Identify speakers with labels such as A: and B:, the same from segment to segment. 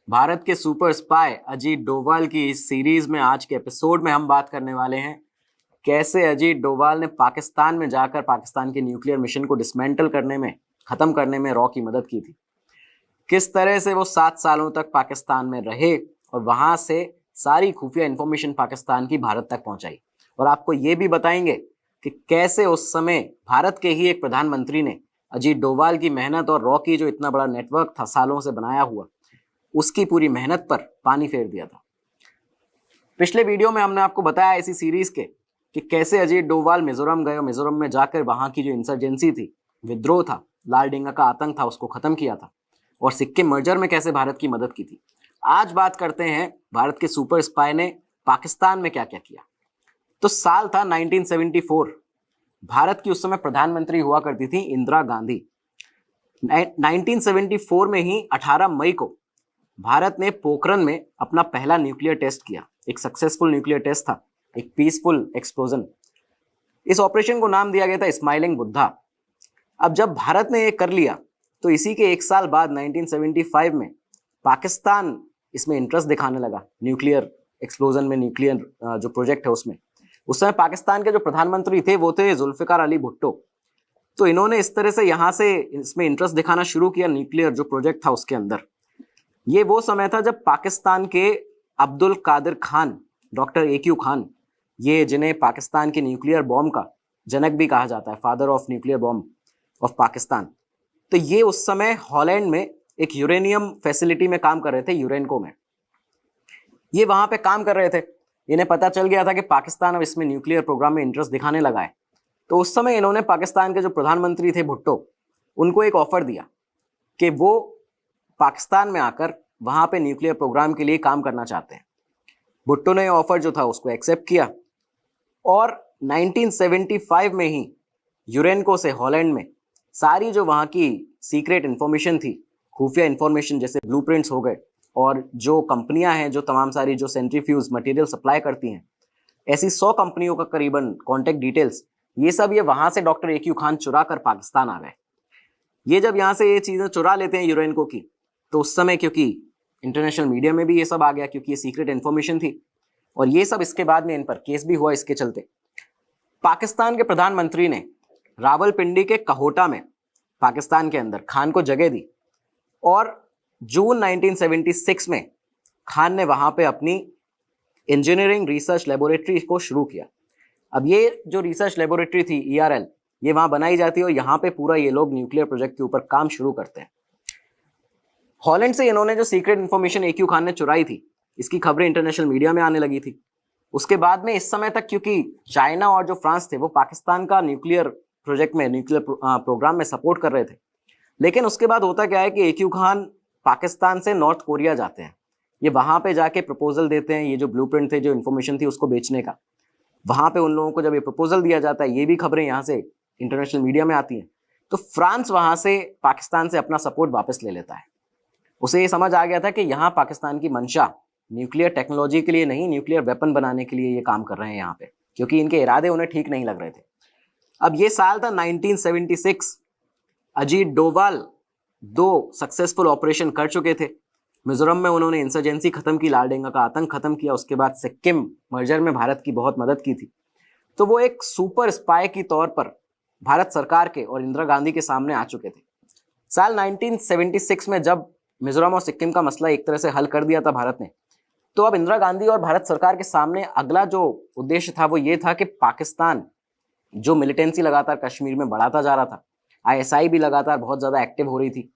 A: भारत के super spy Ajit Doval की इस सीरीज में आज के एपिसोड में हम बात करने वाले हैं कैसे अजीत डोभाल ने पाकिस्तान में जाकर पाकिस्तान के न्यूक्लियर मिशन को डिसमेंटल करने में, खत्म करने में रॉ की मदद की थी। किस तरह से वो 7 सालों तक पाकिस्तान में रहे और वहां से सारी खुफिया इंफॉर्मेशन पाकिस्तान की भारत तक पहुंचाई। और आपको ये भी बताएंगे कि कैसे उस समय भारत के ही एक प्रधानमंत्री ने अजीत डोभाल की मेहनत और रॉ की जो इतना बड़ा नेटवर्क था सालों से बनाया हुआ, उसकी पूरी मेहनत पर पानी फेर दिया था। पिछले वीडियो में हमने आपको बताया इसी सीरीज के कि कैसे अजीत डोभाल मिजोरम गए और मिजोरम में जाकर वहां की जो इंसर्जेंसी थी, विद्रोह था, लाल डेंगा का आतंक था, उसको खत्म किया था और सिक्किम मर्जर में कैसे भारत की मदद की थी। आज बात करते हैं भारत के सुपर स्पाई ने पाकिस्तान में क्या क्या किया। तो साल था 1974। भारत की उस समय प्रधानमंत्री हुआ करती थी इंदिरा गांधी। 1974 में ही 18 मई को भारत ने पोखरण में अपना पहला न्यूक्लियर टेस्ट किया। एक सक्सेसफुल न्यूक्लियर टेस्ट था, एक पीसफुल एक्सप्लोजन। इस ऑपरेशन को नाम दिया गया था स्माइलिंग बुद्धा। अब जब भारत ने ये कर लिया तो इसी के एक साल बाद 1975 में पाकिस्तान इसमें इंटरेस्ट दिखाने लगा, न्यूक्लियर एक्सप्लोजन में, न्यूक्लियर जो प्रोजेक्ट है उसमें। उस समय पाकिस्तान के जो प्रधानमंत्री थे वो थे जुल्फिकार अली भुट्टो। तो इन्होंने इस तरह से यहाँ से इसमें इंटरेस्ट दिखाना शुरू किया, न्यूक्लियर जो प्रोजेक्ट था उसके अंदर। ये वो समय था जब पाकिस्तान के अब्दुल कादिर खान, डॉक्टर AQ खान, ये जिन्हें पाकिस्तान के न्यूक्लियर बॉम्ब का जनक भी कहा जाता है, father of nuclear bomb of Pakistan, तो ये उस समय हॉलैंड में एक यूरेनियम फैसिलिटी में काम कर रहे थे, यूरेनको में। ये वहां पे काम कर रहे थे। इन्हें पता चल गया था कि पाकिस्तान अब इसमें न्यूक्लियर प्रोग्राम में इंटरेस्ट दिखाने लगा है। तो उस समय इन्होंने पाकिस्तान के जो प्रधानमंत्री थे भुट्टो, उनको एक ऑफर दिया कि वो पाकिस्तान में आकर वहां पे न्यूक्लियर प्रोग्राम के लिए काम करना चाहते हैं। भुट्टो ने ऑफर जो था उसको एक्सेप्ट किया और 1975 में ही यूरेनको से हॉलैंड में सारी जो वहां की सीक्रेट इंफॉर्मेशन थी, खुफिया इंफॉर्मेशन, जैसे ब्लूप्रिंट्स हो गए और जो कंपनियां हैं जो तमाम सारी जो सेंट्रीफ्यूज मटेरियल सप्लाई करती हैं, ऐसी 100 कंपनियों का करीबन कॉन्टेक्ट डिटेल्स, ये सब ये वहां से डॉक्टर AQ खान चुरा कर पाकिस्तान आ गए। ये जब यहाँ से ये चीजें चुरा लेते हैं यूरेनको की, तो उस समय क्योंकि इंटरनेशनल मीडिया में भी ये सब आ गया, क्योंकि ये सीक्रेट इंफॉर्मेशन थी और ये सब इसके बाद में इन पर केस भी हुआ। इसके चलते पाकिस्तान के प्रधानमंत्री ने रावलपिंडी के कहोटा में पाकिस्तान के अंदर खान को जगह दी और जून 1976 में खान ने वहां पे अपनी इंजीनियरिंग रिसर्च लेबोरेटरी को शुरू किया। अब ये जो रिसर्च लेबोरेटरी थी ERL, ये वहां बनाई जाती है और यहाँ पे पूरा ये लोग न्यूक्लियर प्रोजेक्ट के ऊपर काम शुरू करते हैं। हॉलैंड से इन्होंने जो सीक्रेट इंफॉर्मेशन AQ खान ने चुराई थी, इसकी खबरें इंटरनेशनल मीडिया में आने लगी थी। उसके बाद में इस समय तक क्योंकि चाइना और जो फ्रांस थे वो पाकिस्तान का न्यूक्लियर प्रोजेक्ट में, न्यूक्लियर प्रोग्राम में सपोर्ट कर रहे थे। लेकिन उसके बाद होता क्या है कि AQ खान पाकिस्तान से नॉर्थ कोरिया जाते हैं। ये वहां पे जाके प्रपोजल देते हैं, ये जो ब्लूप्रिंट थे, जो इन्फॉर्मेशन थी उसको बेचने का। वहां पे उन लोगों को जब ये प्रपोजल दिया जाता है, ये भी खबरें यहाँ से इंटरनेशनल मीडिया में आती हैं, तो फ्रांस वहां से पाकिस्तान से अपना सपोर्ट वापस ले लेता है। उसे ये समझ आ गया था कि यहाँ पाकिस्तान की मंशा न्यूक्लियर टेक्नोलॉजी के लिए नहीं, न्यूक्लियर वेपन बनाने के लिए ये काम कर रहे हैं यहाँ पे, क्योंकि इनके इरादे उन्हें ठीक नहीं लग रहे थे। अब ये साल था 1976। अजीत डोभाल 2 सक्सेसफुल ऑपरेशन कर चुके थे। मिजोरम में उन्होंने इंसर्जेंसी खत्म की, लाल डेंगा का आतंक खत्म किया। उसके बाद सिक्किम मर्जर में भारत की बहुत मदद की थी। तो वो एक सुपर स्पाई की तौर पर भारत सरकार के और इंदिरा गांधी के सामने आ चुके थे। साल 1976 में जब मिजोरम और सिक्किम का मसला एक तरह से हल कर दिया था भारत ने, तो अब इंदिरा गांधी और भारत सरकार के सामने अगला जो उद्देश्य था वो ये था कि पाकिस्तान जो मिलिटेंसी लगातार कश्मीर में बढ़ाता जा रहा था, ISI भी लगातार बहुत ज्यादा एक्टिव हो रही थी,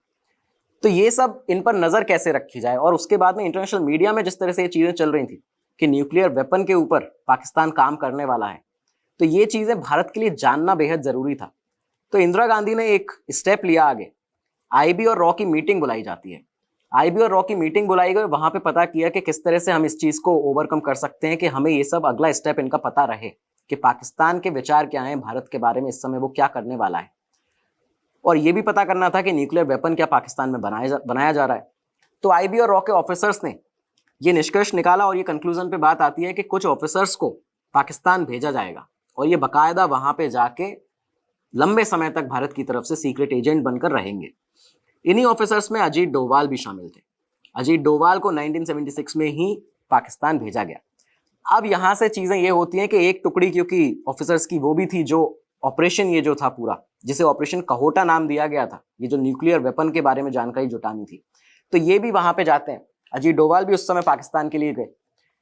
A: तो ये सब इन पर नजर कैसे रखी जाए। और उसके बाद में इंटरनेशनल मीडिया में जिस तरह से ये चीजें चल रही थी कि न्यूक्लियर वेपन के ऊपर पाकिस्तान काम करने वाला है, तो ये चीजें भारत के लिए जानना बेहद जरूरी था। तो इंदिरा गांधी ने एक स्टेप लिया आगे। IB और रॉ की मीटिंग बुलाई जाती है। IB और रॉ की मीटिंग बुलाई गई, वहां पे पता किया कि किस तरह से हम इस चीज को ओवरकम कर सकते हैं, कि हमें ये सब अगला स्टेप इनका पता रहे कि पाकिस्तान के विचार क्या हैं भारत के बारे में, इस समय वो क्या करने वाला है। और ये भी पता करना था कि न्यूक्लियर वेपन क्या पाकिस्तान में बनाया जा रहा है। तो IB और रॉ के ऑफिसर्स ने ये निष्कर्ष निकाला और ये कंक्लूजन पे बात आती है कि कुछ ऑफिसर्स को पाकिस्तान भेजा जाएगा और ये बाकायदा वहां पे जाके लंबे समय तक भारत की तरफ से सीक्रेट एजेंट बनकर रहेंगे। इन्हीं ऑफिसर्स में अजीत डोभाल भी शामिल थे। अजीत डोभाल को 1976 में ही पाकिस्तान भेजा गया। अब यहाँ से चीजें ये होती हैं कि एक टुकड़ी क्योंकि ऑफिसर्स की वो भी थी जो ऑपरेशन ये जो था पूरा, जिसे ऑपरेशन कहोटा नाम दिया गया था, ये जो न्यूक्लियर वेपन के बारे में जानकारी जुटानी थी, तो ये भी वहां पे जाते हैं। अजीत डोभाल भी उस समय पाकिस्तान के लिए गए।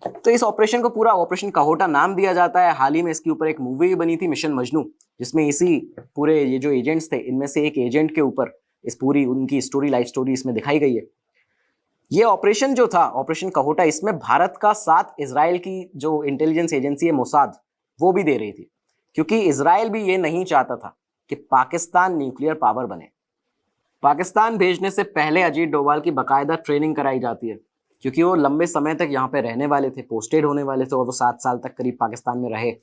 A: तो इस ऑपरेशन को पूरा ऑपरेशन कहोटा नाम दिया जाता है। हाल ही में इसके ऊपर एक मूवी भी बनी थी, मिशन मजनू, जिसमें इसी पूरे ये जो एजेंट्स थे इनमें से एक एजेंट के ऊपर इस पूरी उनकी स्टोरी, लाइफ स्टोरी इसमें दिखाई गई है। ये ऑपरेशन जो था ऑपरेशन कहोटा, इसमें भारत का साथ इजराइल की जो इंटेलिजेंस एजेंसी है मोसाद, वो भी दे रही थी, क्योंकि इजराइल भी ये नहीं चाहता था कि पाकिस्तान न्यूक्लियर पावर बने। पाकिस्तान भेजने से पहले अजीत डोभाल की बाकायदा ट्रेनिंग कराई जाती है, क्योंकि वो लंबे समय तक यहाँ पे रहने वाले थे, पोस्टेड होने वाले थे, और वो 7 साल तक करीब पाकिस्तान में रहे।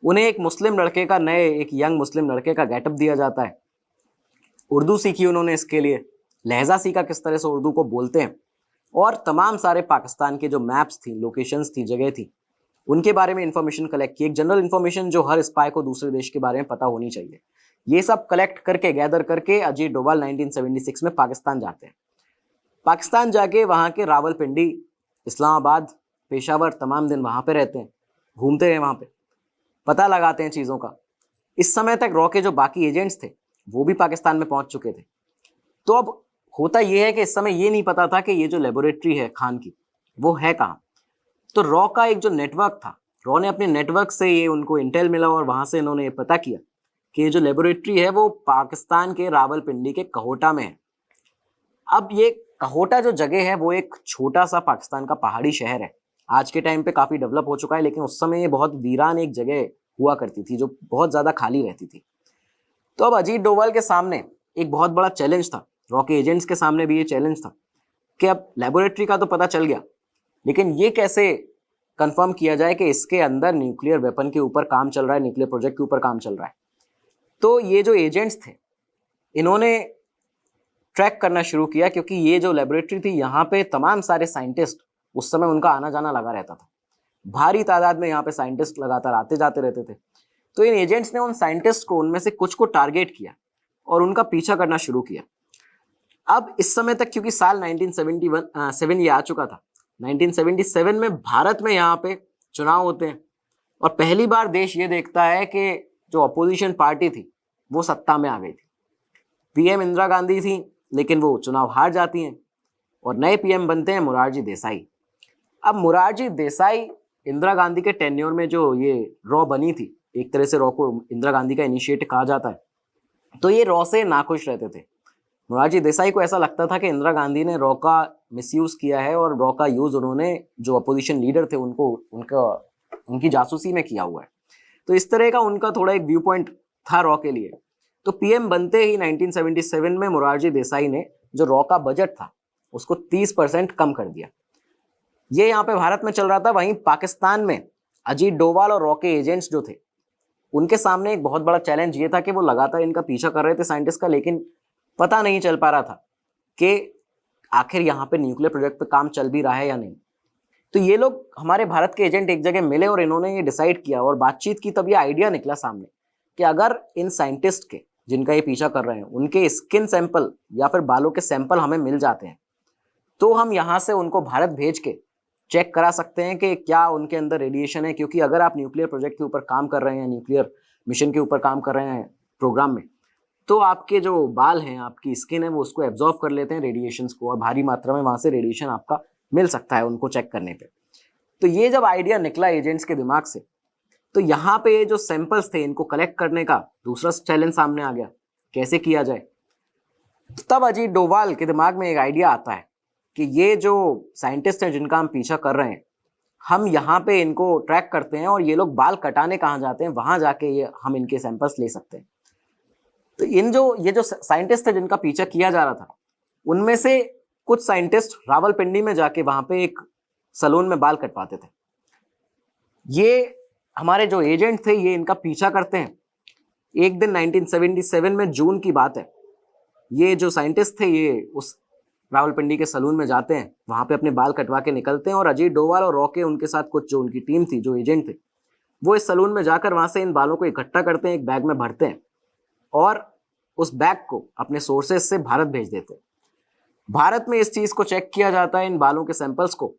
A: उन्हें एक मुस्लिम लड़के का, एक यंग मुस्लिम लड़के का गेटअप दिया जाता है। उर्दू सीखी उन्होंने, इसके लिए लहजा सीखा किस तरह से उर्दू को बोलते हैं, और तमाम सारे पाकिस्तान के जो मैप्स थी, लोकेशंस थी, जगह थी, उनके बारे में इंफॉर्मेशन कलेक्ट की। एक जनरल इंफॉर्मेशन जो हर स्पाई को दूसरे देश के बारे में पता होनी चाहिए। ये सब कलेक्ट करके, गैदर करके अजीत डोभाल 1976 में पाकिस्तान जाते हैं। पाकिस्तान जाके वहाँ के रावलपिंडी, इस्लामाबाद, पेशावर तमाम दिन वहाँ पे रहते हैं, घूमते हैं, वहाँ पे पता लगाते हैं चीज़ों का। इस समय तक रॉ के जो बाकी एजेंट्स थे वो भी पाकिस्तान में पहुँच चुके थे। तो अब होता यह है कि इस समय ये नहीं पता था कि ये जो लेबोरेटरी है खान की वो है कहाँ। तो रॉ का एक जो नेटवर्क था, रॉ ने अपने नेटवर्क से ये उनको इंटेल मिला और वहाँ से इन्होंने ये पता किया कि ये जो लेबोरेटरी है वो पाकिस्तान के रावलपिंडी के कहोटा में है। अब ये कहोटा जो जगह है वो एक छोटा सा पाकिस्तान का पहाड़ी शहर है। आज के टाइम पे काफ़ी डेवलप हो चुका है, लेकिन उस समय ये बहुत वीरान एक जगह हुआ करती थी जो बहुत ज़्यादा खाली रहती थी। तो अब अजीत डोभाल के सामने एक बहुत बड़ा चैलेंज था, रॉ के एजेंट्स के सामने भी ये चैलेंज था कि अब लेबोरेटरी का तो पता चल गया, लेकिन ये कैसे कंफर्म किया जाए कि इसके अंदर न्यूक्लियर वेपन के ऊपर काम चल रहा है, न्यूक्लियर प्रोजेक्ट के ऊपर काम चल रहा है। तो ये जो एजेंट्स थे इन्होंने ट्रैक करना शुरू किया, क्योंकि ये जो लेबोरेटरी थी यहाँ पे तमाम सारे साइंटिस्ट, उस समय उनका आना जाना लगा रहता था। भारी तादाद में यहाँ पे साइंटिस्ट लगातार आते जाते रहते थे। तो इन एजेंट्स ने उन साइंटिस्ट को, उनमें से कुछ को टारगेट किया और उनका पीछा करना शुरू किया। अब इस समय तक क्योंकि साल 1977 ये आ चुका था, 1977 में भारत में यहाँ पे चुनाव होते हैं और पहली बार देश ये देखता है कि जो अपोजिशन पार्टी थी वो सत्ता में आ गई थी। पीएम इंदिरा गांधी थी, लेकिन वो चुनाव हार जाती हैं और नए पीएम बनते हैं मोरारजी देसाई। अब मोरारजी देसाई, इंदिरा गांधी के टेन्योर में जो ये रॉ बनी थी, एक तरह से रॉ को इंदिरा गांधी का इनिशिएट कहा जाता है, तो ये रॉ से नाखुश रहते थे। मोरारजी देसाई को ऐसा लगता था कि इंदिरा गांधी ने रॉ का मिसयूज़ किया है और रॉ का यूज़ उन्होंने जो अपोजिशन लीडर थे उनकी जासूसी में किया हुआ है। तो इस तरह का उनका थोड़ा एक व्यू पॉइंट था रॉ के लिए। तो पीएम बनते ही 1977 में मोरारजी देसाई ने जो रॉ का बजट था उसको 30% कम कर दिया। ये यहाँ पे भारत में चल रहा था। वहीं पाकिस्तान में अजीत डोभाल और रॉ के एजेंट्स जो थे उनके सामने एक बहुत बड़ा चैलेंज ये था कि वो लगातार इनका पीछा कर रहे थे साइंटिस्ट का, लेकिन पता नहीं चल पा रहा था कि आखिर यहाँ पे न्यूक्लियर प्रोजेक्ट पे काम चल भी रहा है या नहीं। तो ये लोग, हमारे भारत के एजेंट, एक जगह मिले और इन्होंने ये डिसाइड किया और बातचीत की, तब ये आइडिया निकला सामने कि अगर इन साइंटिस्ट के, जिनका ये पीछा कर रहे हैं, उनके स्किन सैंपल या फिर बालों के सैंपल हमें मिल जाते हैं तो हम यहाँ से उनको भारत भेज के चेक करा सकते हैं कि क्या उनके अंदर रेडिएशन है। क्योंकि अगर आप न्यूक्लियर प्रोजेक्ट के ऊपर काम कर रहे हैं, न्यूक्लियर मिशन के ऊपर काम कर रहे हैं प्रोग्राम में, तो आपके जो बाल हैं, आपकी स्किन है, वो उसको एब्जॉर्व कर लेते हैं रेडिएशंस को, और भारी मात्रा में वहाँ से रेडिएशन आपका मिल सकता है उनको चेक करने पे। तो ये जब आइडिया निकला एजेंट्स के दिमाग से, तो यहाँ पे ये जो सैंपल्स थे इनको कलेक्ट करने का दूसरा चैलेंज सामने आ गया, कैसे किया जाए। तब अजीत डोभाल के दिमाग में एक आइडिया आता है कि ये जो साइंटिस्ट हैं जिनका हम पीछा कर रहे हैं, हम यहाँ पे इनको ट्रैक करते हैं और ये लोग बाल कटाने कहाँ जाते हैं, वहाँ जाके ये हम इनके सैंपल्स ले सकते हैं। तो ये जो साइंटिस्ट थे जिनका पीछा किया जा रहा था, उनमें से कुछ साइंटिस्ट रावलपिंडी में जाके वहाँ पे एक सलून में बाल कटवाते थे। ये हमारे जो एजेंट थे ये इनका पीछा करते हैं। एक दिन 1977 में जून की बात है, ये जो साइंटिस्ट थे ये उस रावलपिंडी के सलून में जाते हैं, वहाँ पे अपने बाल कटवा के निकलते हैं और अजीत डोभाल और रॉ के उनके साथ कुछ जो उनकी टीम थी, जो एजेंट थे, वो इस सलून में जाकर वहाँ से इन बालों को इकट्ठा करते हैं, एक बैग में भरते हैं और उस बैग को अपने सोर्सेज से भारत भेज देते हैं। भारत में इस चीज को चेक किया जाता है, इन बालों के सैंपल्स को,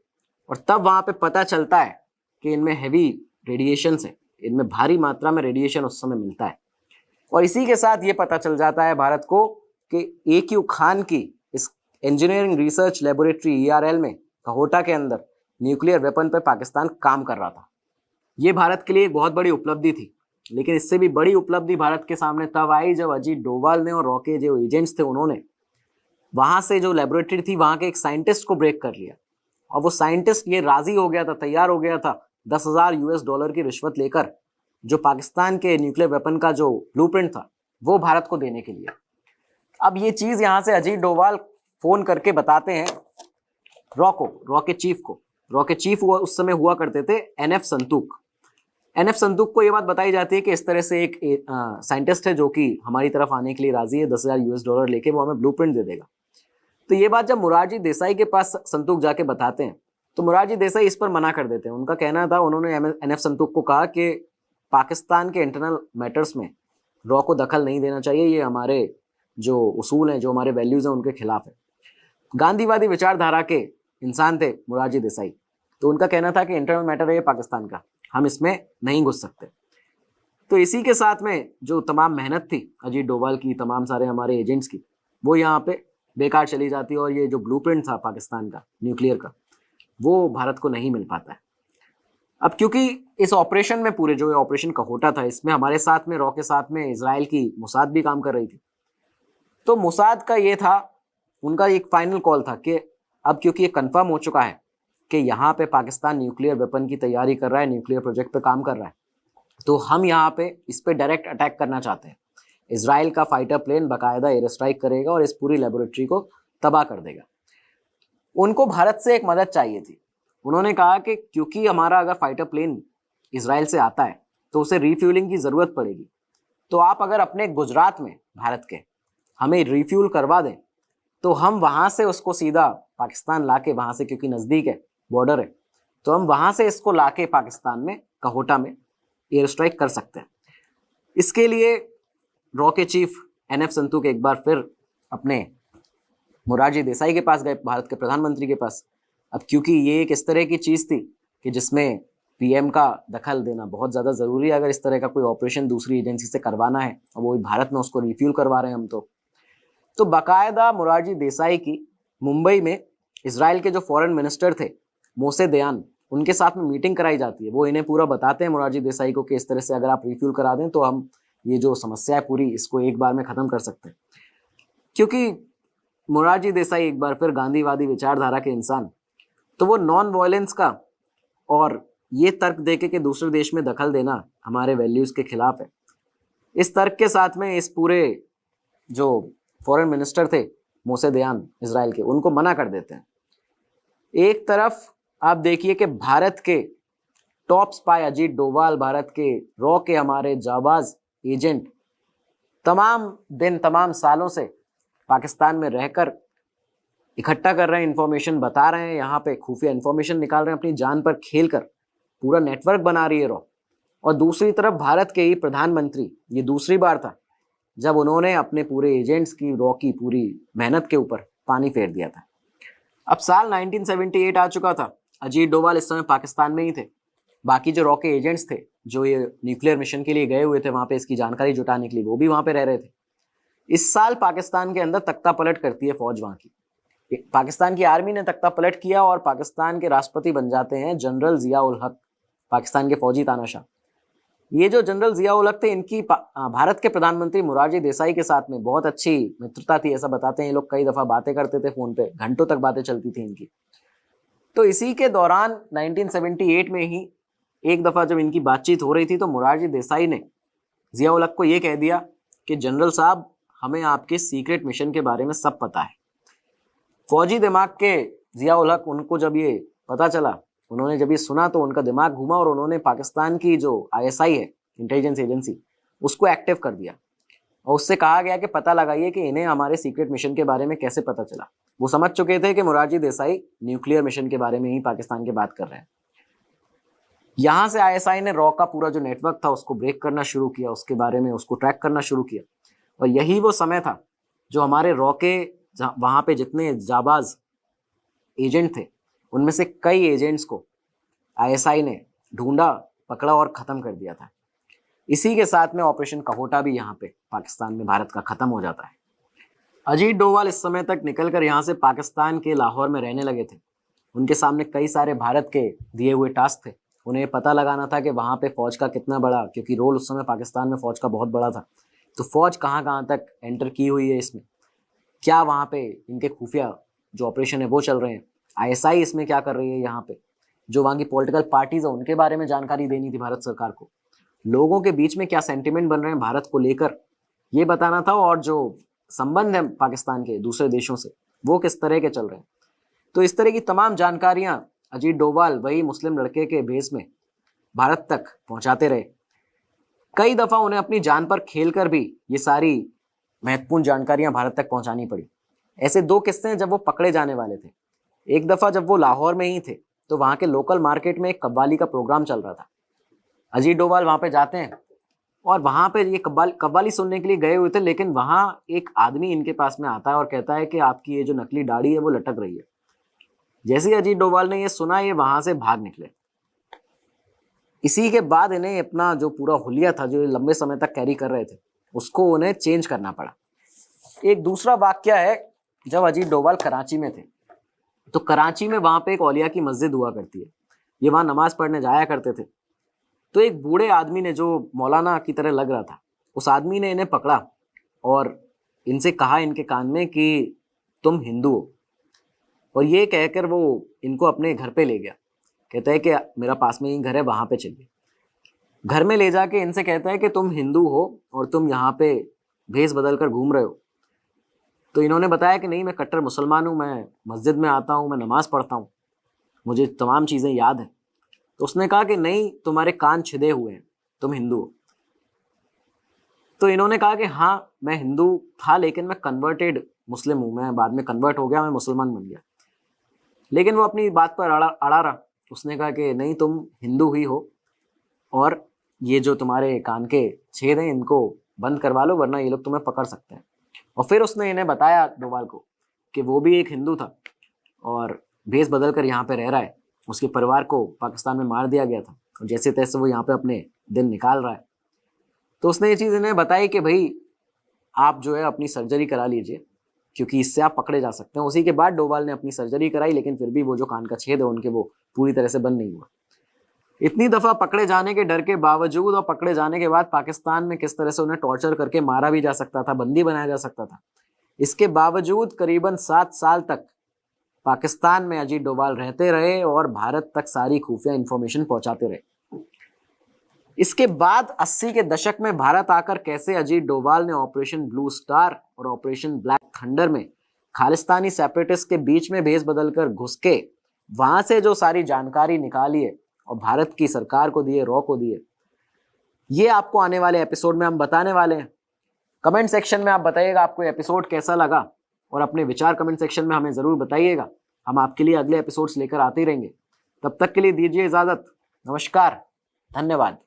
A: और तब वहां पे पता चलता है कि इनमें हैवी रेडिएशन है, इनमें भारी मात्रा में रेडिएशन उस समय मिलता है। और इसी के साथ ये पता चल जाता है भारत को कि AQ खान की इस इंजीनियरिंग रिसर्च लेबोरेटरी ERL में कहोटा के अंदर न्यूक्लियर वेपन पर पाकिस्तान काम कर रहा था। ये भारत के लिए एक बहुत बड़ी उपलब्धि थी, लेकिन इससे भी बड़ी उपलब्धि भारत के सामने तब आई जब अजीत डोभाल ने और रॉ के जो एजेंट्स थे उन्होंने वहां से जो लेबोरेटरी थी वहां के एक साइंटिस्ट को ब्रेक कर लिया। और वो साइंटिस्ट ये राजी हो गया था, तैयार हो गया था $10,000 की रिश्वत लेकर जो पाकिस्तान के न्यूक्लियर वेपन का जो ब्लूप्रिंट था वो भारत को देने के लिए। अब ये चीज यहां से अजीत डोभाल फोन करके बताते हैं रॉ के चीफ हुआ उस समय हुआ करते थे NF संतूक को ये बात बताई जाती है कि इस तरह से एक साइंटिस्ट है जो कि हमारी तरफ आने के लिए राजी है, $10,000 लेके वो हमें ब्लूप्रिंट दे देगा। तो ये बात जब मुरारजी देसाई के पास संतूक जाके बताते हैं तो मुरारजी देसाई इस पर मना कर देते हैं। उनका कहना था, उन्होंने NF संतूक को कहा कि पाकिस्तान के इंटरनल मैटर्स में रॉ को दखल नहीं देना चाहिए, ये हमारे जो उसूल हैं, जो हमारे वैल्यूज हैं उनके खिलाफ है। गांधीवादी विचारधारा के इंसान थे मुरारजी देसाई, तो उनका कहना था कि इंटरनल मैटर है ये पाकिस्तान का, हम इसमें नहीं घुस सकते। तो इसी के साथ में जो तमाम मेहनत थी अजीत डोभाल की, तमाम सारे हमारे एजेंट्स की, वो यहाँ पे बेकार चली जाती है और ये जो ब्लूप्रिंट था पाकिस्तान का न्यूक्लियर का वो भारत को नहीं मिल पाता है। अब क्योंकि इस ऑपरेशन में पूरे जो ऑपरेशन कहोटा था इसमें हमारे साथ में रॉ के साथ में इजराइल की मोसाद भी काम कर रही थी। तो मोसाद का ये था, उनका एक फाइनल कॉल था कि अब क्योंकि ये कंफर्म हो चुका है कि यहाँ पे पाकिस्तान न्यूक्लियर वेपन की तैयारी कर रहा है, न्यूक्लियर प्रोजेक्ट पे काम कर रहा है, तो हम यहाँ पे इस पे डायरेक्ट अटैक करना चाहते हैं। इजराइल का फाइटर प्लेन बाकायदा एयर स्ट्राइक करेगा और इस पूरी लेबोरेटरी को तबाह कर देगा। उनको भारत से एक मदद चाहिए थी। उन्होंने कहा कि क्योंकि हमारा अगर फाइटर प्लेन इजराइल से आता है तो उसे रिफ्यूलिंग की ज़रूरत पड़ेगी, तो आप अगर अपने गुजरात में भारत के हमें रिफ्यूल करवा दें तो हम वहाँ से उसको सीधा पाकिस्तान लाके, वहाँ से क्योंकि नज़दीक है, बॉर्डर है, तो हम वहाँ से इसको लाके पाकिस्तान में कहोटा में एयर स्ट्राइक कर सकते हैं। इसके लिए रॉ के चीफ NF संतूक एक बार फिर अपने मोरारजी देसाई के पास गए, भारत के प्रधानमंत्री के पास। अब क्योंकि ये एक इस तरह की चीज़ थी कि जिसमें PM का दखल देना बहुत ज़्यादा ज़रूरी है, अगर इस तरह का कोई ऑपरेशन दूसरी एजेंसी से करवाना है और वो भारत में उसको रिफ्यूल करवा रहे हैं हम, तो बाकायदा मोरारजी देसाई की मुंबई में इजराइल के जो फॉरेन मिनिस्टर थे मोसे दयान, उनके साथ में मीटिंग कराई जाती है। वो इन्हें पूरा बताते हैं मोरारजी देसाई को कि इस तरह से अगर आप रिफ्यूल करा दें तो हम ये जो समस्या है पूरी इसको एक बार में ख़त्म कर सकते हैं। क्योंकि मोरारजी देसाई एक बार फिर गांधीवादी विचारधारा के इंसान, तो वो नॉन वायलेंस का और ये तर्क देके कि दूसरे देश में दखल देना हमारे वैल्यूज़ के खिलाफ है, इस तर्क के साथ में इस पूरे जो फॉरेन मिनिस्टर थे मोसे दयान इजराइल के, उनको मना कर देते हैं। एक तरफ आप देखिए कि भारत के टॉप स्पाई अजीत डोभाल, भारत के रॉ के हमारे जाबाज एजेंट तमाम दिन तमाम सालों से पाकिस्तान में रहकर इकट्ठा कर रहे हैं, इंफॉर्मेशन बता रहे हैं, यहाँ पे खुफिया इंफॉर्मेशन निकाल रहे हैं, अपनी जान पर खेल कर पूरा नेटवर्क बना रही है रॉ। और दूसरी तरफ भारत के ही प्रधानमंत्री, ये दूसरी बार था जब उन्होंने अपने पूरे एजेंट्स की, रॉ की पूरी मेहनत के ऊपर पानी फेर दिया था। अब साल 1978 आ चुका था, अजीत डोभाल इस समय पाकिस्तान में ही थे, बाकी जो रॉ के एजेंट्स थे जो ये न्यूक्लियर मिशन के लिए गए हुए थे वहाँ पे इसकी जानकारी जुटाने के लिए, वो भी वहाँ पे रह रहे थे। इस साल पाकिस्तान के अंदर तख्ता पलट करती है फौज वहाँ की, पाकिस्तान की आर्मी ने तख्ता पलट किया और पाकिस्तान के राष्ट्रपति बन जाते हैं जनरल जिया उल हक, पाकिस्तान के फौजी तानाशाह। ये जो जनरल जिया उल हक थे, इनकी भारत के प्रधानमंत्री मोरारजी देसाई के साथ में बहुत अच्छी मित्रता थी, ऐसा बताते हैं ये लोग। कई दफ़ा बातें करते थे फ़ोन पे, घंटों तक बातें चलती थी इनकी। तो इसी के दौरान 1978 में ही एक दफ़ा जब इनकी बातचीत हो रही थी तो मोरारजी देसाई ने जिया उल हक को ये कह दिया कि जनरल साहब, हमें आपके सीक्रेट मिशन के बारे में सब पता है। फौजी दिमाग के जिया उल हक, उनको जब ये पता चला, उन्होंने जब ये सुना तो उनका दिमाग घूमा और उन्होंने पाकिस्तान की जो ISI है, इंटेलिजेंस एजेंसी, उसको एक्टिव कर दिया और उससे कहा गया कि पता लगाइए कि इन्हें हमारे सीक्रेट मिशन के बारे में कैसे पता चला। वो समझ चुके थे कि मोरारजी देसाई न्यूक्लियर मिशन के बारे में ही पाकिस्तान की बात कर रहे हैं। यहाँ से ISI ने रॉ का पूरा जो नेटवर्क था उसको ब्रेक करना शुरू किया, उसके बारे में उसको ट्रैक करना शुरू किया। और यही वो समय था जो हमारे रॉ के वहां पे जितने जाबाज एजेंट थे उनमें से कई एजेंट्स को आईएसआई ने ढूंढा, पकड़ा और खत्म कर दिया था। इसी के साथ में ऑपरेशन कहोटा भी यहाँ पे पाकिस्तान में भारत का खत्म हो जाता है। अजीत डोभाल इस समय तक निकलकर यहाँ से पाकिस्तान के लाहौर में रहने लगे थे। उनके सामने कई सारे भारत के दिए हुए टास्क थे। उन्हें पता लगाना था कि वहाँ पे फौज का कितना बड़ा, क्योंकि रोल उस समय पाकिस्तान में फौज का बहुत बड़ा था, तो फौज कहाँ कहाँ तक एंटर की हुई है इसमें, क्या वहाँ पे इनके खुफिया जो ऑपरेशन है वो चल रहे हैं, आईएसआई इसमें क्या कर रही है, यहाँ पे जो वहाँ की पॉलिटिकल पार्टीज है उनके बारे में जानकारी देनी थी भारत सरकार को, लोगों के बीच में क्या सेंटिमेंट बन रहे हैं भारत को लेकर ये बताना था, और जो संबंध है पाकिस्तान के दूसरे देशों से वो किस तरह के चल रहे हैं। तो इस तरह की तमाम जानकारियां अजीत डोभाल वही मुस्लिम लड़के के भेस में भारत तक पहुंचाते रहे। कई दफा उन्हें अपनी जान पर खेलकर भी ये सारी महत्वपूर्ण जानकारियां भारत तक पहुंचानी पड़ी। ऐसे दो किस्से हैं जब वो पकड़े जाने वाले थे। एक दफा जब वो लाहौर में ही थे तो वहां के लोकल मार्केट में एक कव्वाली का प्रोग्राम चल रहा था। अजीत डोभाल वहां पे जाते हैं और वहां पे ये कव्वाली सुनने के लिए गए हुए थे, लेकिन वहां एक आदमी इनके पास में आता है और कहता है कि आपकी ये जो नकली दाढ़ी है वो लटक रही है। जैसे ही अजीत डोभाल ने ये सुना, ये वहां से भाग निकले। इसी के बाद इन्हें अपना जो पूरा हुलिया था जो लंबे समय तक कैरी कर रहे थे उसको उन्हें चेंज करना पड़ा। एक दूसरा वाक्य है, जब अजीत डोभाल कराची में थे तो कराची में वहां पे एक औलिया की मस्जिद हुआ करती है, ये वहां नमाज पढ़ने जाया करते थे। तो एक बूढ़े आदमी ने, जो मौलाना की तरह लग रहा था, उस आदमी ने इन्हें पकड़ा और इनसे कहा इनके कान में कि तुम हिंदू हो, और ये कहकर वो इनको अपने घर पे ले गया। कहता है कि मेरा पास में ही घर है, वहां पे चलिए। घर में ले जाके इनसे कहता है कि तुम हिंदू हो और तुम यहाँ पे भेष बदल कर घूम रहे हो। तो इन्होंने बताया कि नहीं, मैं कट्टर मुसलमान हूँ, मैं मस्जिद में आता हूँ, मैं नमाज पढ़ता हूँ, मुझे तमाम चीज़ें याद हैं। तो उसने कहा कि नहीं, तुम्हारे कान छिदे हुए हैं, तुम हिंदू हो। तो इन्होंने कहा कि हाँ मैं हिंदू था, लेकिन मैं कन्वर्टेड मुस्लिम हूँ, मैं बाद में कन्वर्ट हो गया, मैं मुसलमान बन गया। लेकिन वो अपनी बात पर अड़ा रहा। उसने कहा कि नहीं, तुम हिंदू ही हो और ये जो तुम्हारे कान के छेद हैं इनको बंद करवा लो, वरना ये लोग तुम्हें पकड़ सकते हैं। और फिर उसने इन्हें बताया डोभाल को कि वो भी एक हिंदू था और भेष बदल कर यहाँ पे रह रहा है, उसके परिवार को पाकिस्तान में मार दिया गया था और जैसे तैसे वो यहाँ पे अपने दिन निकाल रहा है। तो उसने ये चीज़ इन्हें बताई कि भाई आप जो है अपनी सर्जरी करा लीजिए, क्योंकि इससे आप पकड़े जा सकते हैं। उसी के बाद डोभाल ने अपनी सर्जरी कराई, लेकिन फिर भी वो जो कान का छेद है उनके वो पूरी तरह से बंद नहीं हुआ। इतनी दफ़ा पकड़े जाने के डर के बावजूद और पकड़े जाने के बाद पाकिस्तान में किस तरह से उन्हें टॉर्चर करके मारा भी जा सकता था, बंदी बनाया जा सकता था, इसके बावजूद करीबन 7 साल तक पाकिस्तान में अजीत डोभाल रहते रहे और भारत तक सारी खुफिया इंफॉर्मेशन पहुंचाते रहे। इसके बाद 80 के दशक में भारत आकर कैसे अजीत डोभाल ने ऑपरेशन ब्लू स्टार और ऑपरेशन ब्लैक थंडर में खालिस्तानी सेपरेटिस्ट के बीच में भेष बदलकर घुस के वहां से जो सारी जानकारी निकाली है और भारत की सरकार को दिए, रॉ को दिए, ये आपको आने वाले एपिसोड में हम बताने वाले हैं। कमेंट सेक्शन में आप बताइएगा आपको एपिसोड कैसा लगा और अपने विचार कमेंट सेक्शन में हमें ज़रूर बताइएगा। हम आपके लिए अगले एपिसोड्स लेकर आते ही रहेंगे। तब तक के लिए दीजिए इजाज़त। नमस्कार, धन्यवाद।